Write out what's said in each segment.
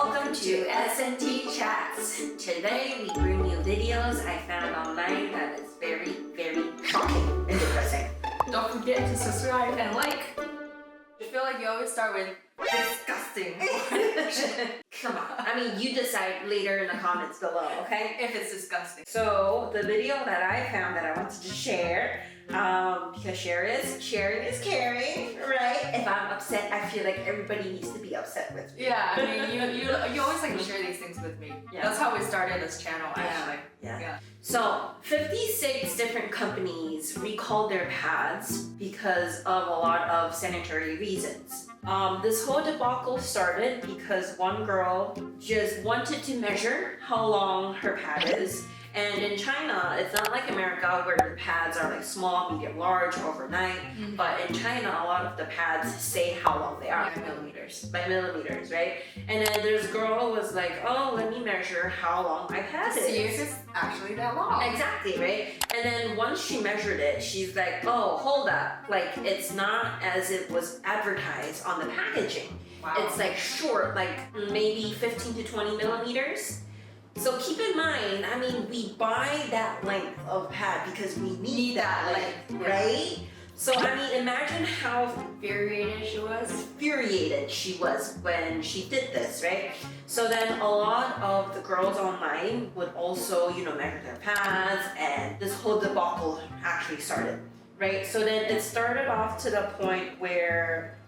Welcome to S&T Chats. Today we bring you videos I found online that is very, very shocking and depressing. Don't forget to subscribe and like. I feel like you always start with disgusting. Come on. I mean, you decide later in the comments below, okay? If it's disgusting. So the video that I found that I wanted to share, because sharing is caring, right? If I'm upset, I feel like everybody needs to be upset with me. Yeah, I mean, you always like to share these things with me. Yeah. That's how we started this channel, actually. Yeah. So 56 different companies recalled their pads because of a lot of sanitary reasons. This whole debacle started because one girl just wanted to measure how long her pad is. And in China, it's not like America where the pads are like small, medium, large, overnight. Mm-hmm. But in China, a lot of the pads say how long they are. By millimeters. By millimeters, right? And then this girl was like, oh, let me measure how long my pad is. See if it's actually that long. Exactly, right? And then once she measured it, she's like, oh, hold up. Like, it's not as it was advertised on the packaging. Wow. It's like short, like maybe 15 to 20 millimeters. So keep in mind, I mean, we buy that length of pad because we need that length, right? So I mean, imagine how infuriated she was when she did this, right? So then a lot of the girls online would also, measure their pads, and this whole debacle actually started, right? So then it started off to the point where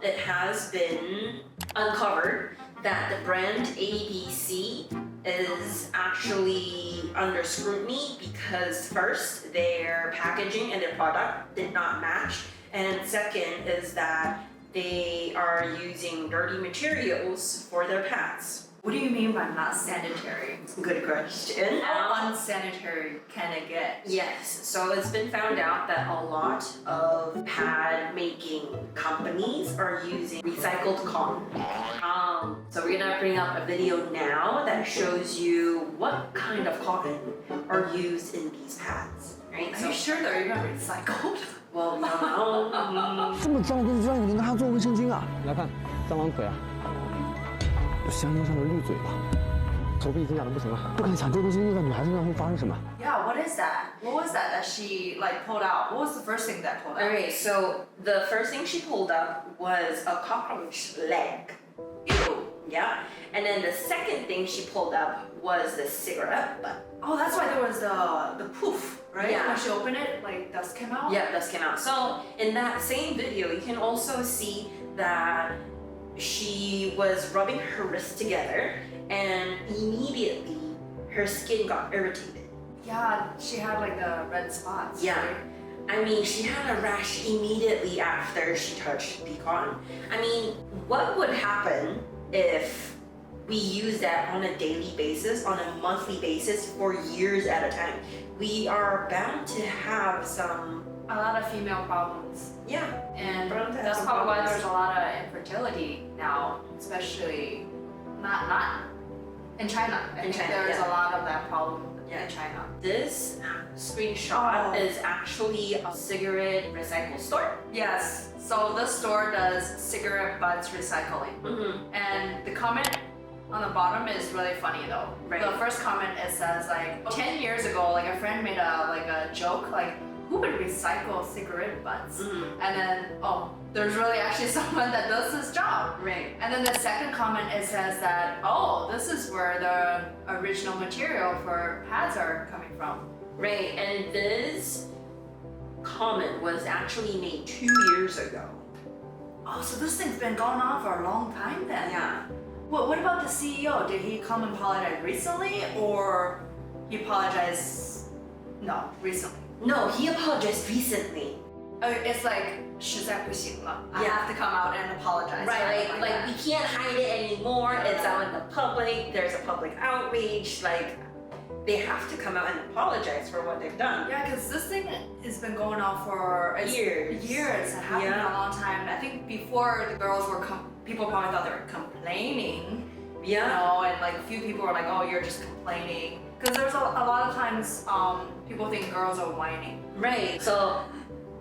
it has been uncovered that the brand ABC is actually under scrutiny because first, their packaging and their product did not match, and second is that they are using dirty materials for their pads. What do you mean by not sanitary? Good question. How unsanitary can it get? Yes, so it's been found out that a lot of pad making companies are using recycled cotton. So we're gonna bring up a video now that shows you what kind of cotton are used in these pads, right? Are you sure they're even recycled? Well, no. 这么脏的东西，让你拿它做卫生巾啊？来看，蟑螂腿啊，有香烟上的绿嘴巴，手臂已经痒得不行了。不敢想这东西用在女孩子身上会发生什么。Yeah, what is that? What was that she pulled out? What was the first thing that pulled out? Alright, so the first thing she pulled up was a cockroach leg. Ew. Yeah. And then the second thing she pulled up was the cigarette butt. Oh, that's why there was the poof, right? Yeah. When she opened it, like dust came out? Yeah, dust came out. So in that same video, you can also see that she was rubbing her wrists together and immediately her skin got irritated. Yeah, she had like the red spots. Yeah. Right? I mean, she had a rash immediately after she touched the cotton. I mean, what would happen if we use that on a daily basis, on a monthly basis for years at a time? We are bound to have some... A lot of female problems. Yeah. And Bound to have that's some probably why problems. there's a lot of infertility now, especially not in China. I think China, there's yeah. a lot of that problem Yeah. in China. This screenshot is actually a cigarette recycle store. Yes, so this store does cigarette butts recycling. Mm-hmm. And the comment on the bottom is really funny though. Right. The first comment, it says like 10 years ago, like a friend made a joke like, who would recycle cigarette butts? Mm-hmm. And then, oh, there's really actually someone that does this job. Right. And then the second comment, it says that, oh, this is where the original material for pads are coming from. Right, and this comment was actually made 2 years ago. Oh, so this thing's been going on for a long time then? Yeah. What about the CEO? Did he come and apologize recently, or he apologized? No, recently. No, he apologized recently. It's like 实在不行了. I Yeah. have to come out and apologize. Right, something like that. we can't hide it anymore. It's out in the public. There's a public outrage. Like, they have to come out and apologize for what they've done. Yeah, because this thing has been going on for Years. Years. It happened Yeah. a long time. I think before the girls were people probably thought they were complaining. Yeah. You know, and like a few people were like, oh, you're just complaining. Because there's a lot of times people think girls are whining. Right. So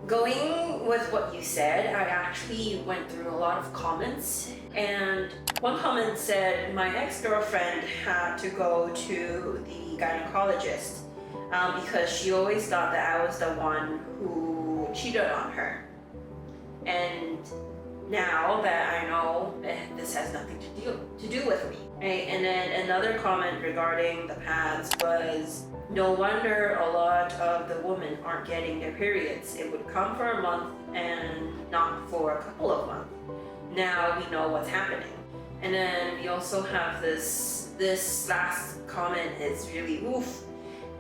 going with what you said, I actually went through a lot of comments, and One comment said, my ex-girlfriend had to go to the gynecologist because she always thought that I was the one who cheated on her. And now that I know this has nothing to do with me. Right? And then another comment regarding the pads was, no wonder a lot of the women aren't getting their periods. It would come for a month and not for a couple of months. Now we know what's happening. And then we also have this last comment is really oof,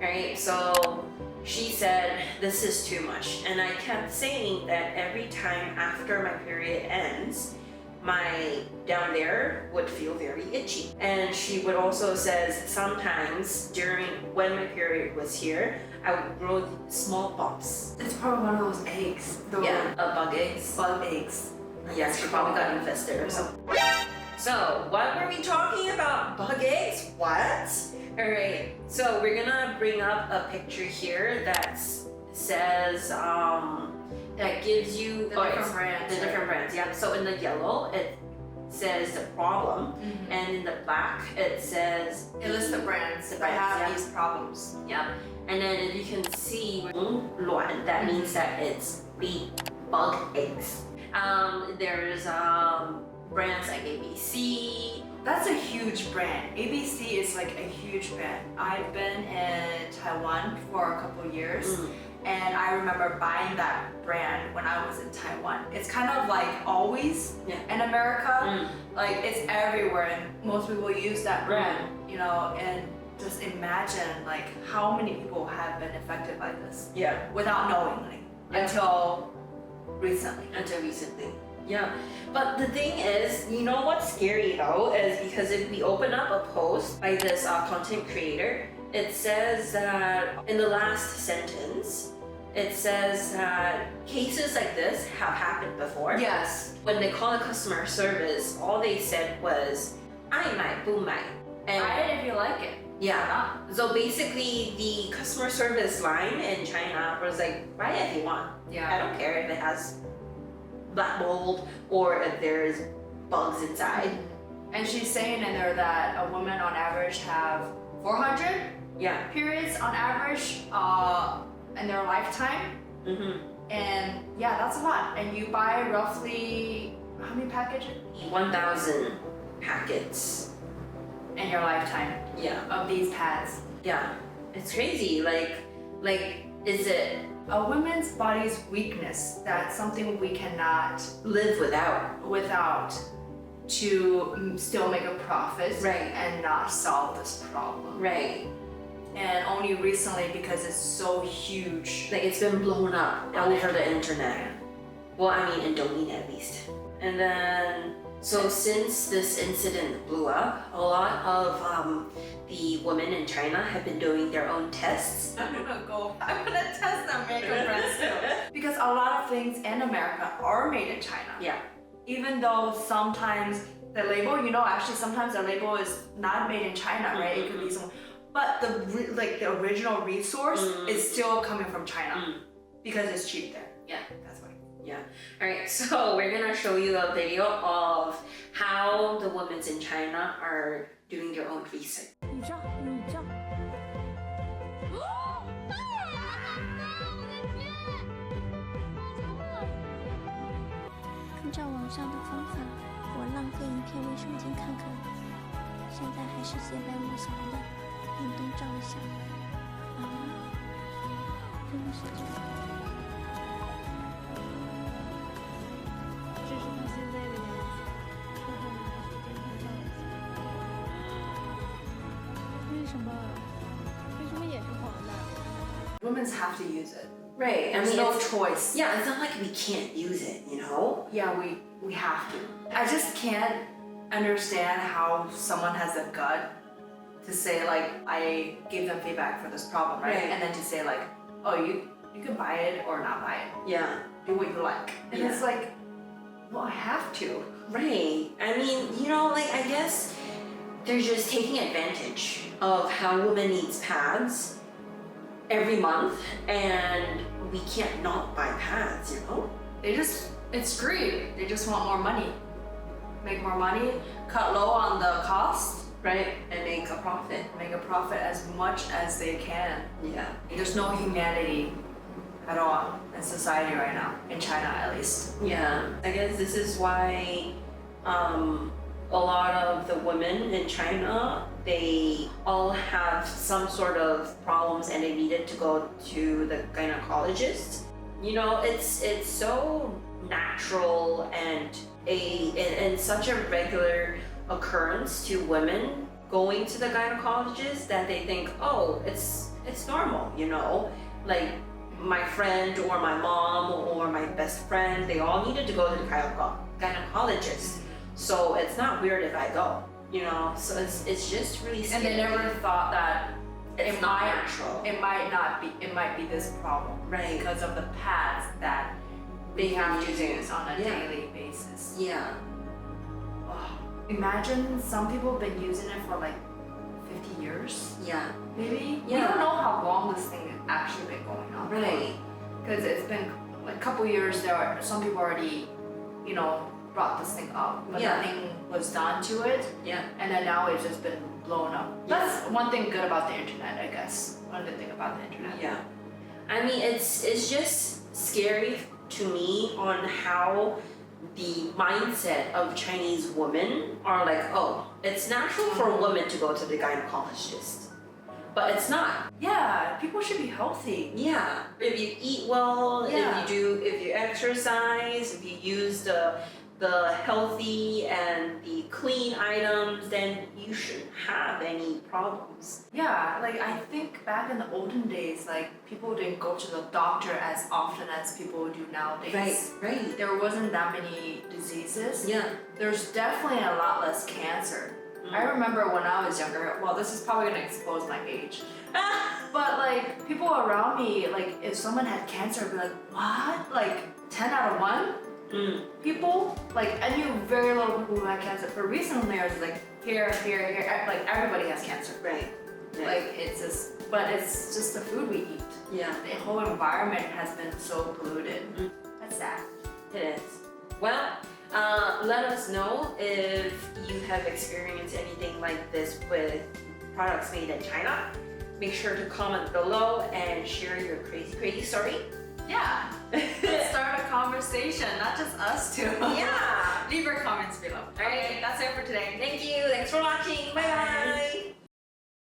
right? So she said, this is too much. And I kept saying that every time after my period ends, my down there would feel very itchy. And she would also says sometimes when my period was here, I would grow small bumps. It's probably one of those eggs. Yeah, bug eggs. Bug eggs. Yes, she probably got infested or something. So, what were we talking about? Bug eggs? What? Alright, so we're gonna bring up a picture here that says, that gives you The different brands. The different brands, yeah. So in the yellow, it says the problem, and in the black, it says It lists the brands that have these problems. Yeah, and then if you can see 卵, that means that it's bug eggs. There's brands like ABC. That's a huge brand. ABC is like a huge brand. I've been in Taiwan for a couple years, and I remember buying that brand when I was in Taiwan. It's kind of like Always in America. Like it's everywhere, and most people use that brand, you know, and just imagine like how many people have been affected by this without knowing until recently. Yeah, but the thing is, you know what's scary though, is because if we open up a post by this content creator, it says that in the last sentence, it says that cases like this have happened before. Yes. When they call the customer service, all they said was, 爱买不买. And buy it if you like it. yeah, so basically the customer service line in China was like, buy it if you want. Yeah. I don't care if it has black mold or if there's bugs inside. And she's saying in there that a woman on average have 400 periods on average in their lifetime. And yeah, that's a lot. And you buy roughly how many packages? 1,000 packets in your lifetime of these pads. Yeah, it's crazy. Like is it a woman's body's weakness? That's something we cannot live without to still make a profit Right. and not solve this problem. right. And only recently, because it's so huge. Like it's been blown up all over the internet. Well, I mean in Douyin at least. And then so since this incident blew up, a lot of the women in China have been doing their own tests. I'm gonna test them makeup brands too. Because a lot of things in America are made in China. Yeah. Even though sometimes the label, you know, actually sometimes the label is not made in China, right? It could be some, but the original resource is still coming from China because it's cheap there. Yeah. That's why. Yeah. All right. So we're gonna show you a video of how the women in China are doing their own research. 你照，你照。按照网上的方法，我浪费一片卫生巾看看。现在还是写白无瑕的，用灯照一下。啊，真的是这样。这是他现在的样子，之后呢还是跟他照一下。为什么？为什么也是黄的？ Women have to use it. Right. I There's mean, no it's- choice. Yeah, it's not like we can't use it, you know? Yeah, we have to. I just can't understand how someone has the gut to say like I gave them feedback for this problem, right? Right. And then to say like, oh, you can buy it or not buy it. Yeah. Do what you like. And Yeah. it's like, well, I have to. Right. I mean, you know, like I guess they're just taking advantage of how women needs pads every month, and we can't not buy pads, you know? It's greed. They just want more money. make more money, cut low on the cost, right, and make a profit. make a profit as much as they can. Yeah. There's no humanity at all in society right now, in China at least. Yeah, I guess this is why a lot of the women in China, they all have some sort of problems and they needed to go to the gynecologist. You know, it's so natural and such a regular occurrence to women going to the gynecologist that they think, oh, it's normal, you know, like my friend or my mom or my best friend, they all needed to go to the gynecologist. So it's not weird if I go, you know. So it's just really scary. And they never thought that it's not natural. It might be this problem, Right. Because of the pads that they have to use on a Yeah. daily basis. Yeah. Oh, imagine some people have been using it for like 50 years, Yeah. maybe. We Yeah. don't know how long this thing has actually been going on. Right. Because it's been like a couple years. There are some people already, you know, brought this thing up, but Yeah. nothing was done to it. Yeah. And then now it's just been blown up. That's one thing good about the internet, I guess. One good thing about the internet. Yeah. I mean, it's just scary to me on how the mindset of Chinese women are like, oh, it's natural for a woman to go to the gynecologist. But it's not. Yeah, people should be healthy. Yeah. If you eat well, Yeah. if you exercise, if you use the healthy and the clean items, then you shouldn't have any problems. Yeah, like I think back in the olden days, like people didn't go to the doctor as often as people do nowadays. Right. There wasn't that many diseases. Yeah. There's definitely a lot less cancer. I remember when I was younger, well, this is probably gonna expose my age. But like people around me, like if someone had cancer, I'd be like, what? Like 10 out of 1? People, like I knew very little people who had cancer, but recently I was like, here, like everybody has cancer. Right. Like it's just the food we eat. Yeah. The whole environment has been so polluted. That's sad. It is. Well, let us know if you have experienced anything like this with products made in China. Make sure to comment below and share your crazy story. Yeah. Let's start a conversation, not just us two. Yeah. Leave your comments below. Alright. Okay, that's it for today. Thank you. Thanks for watching. Bye bye.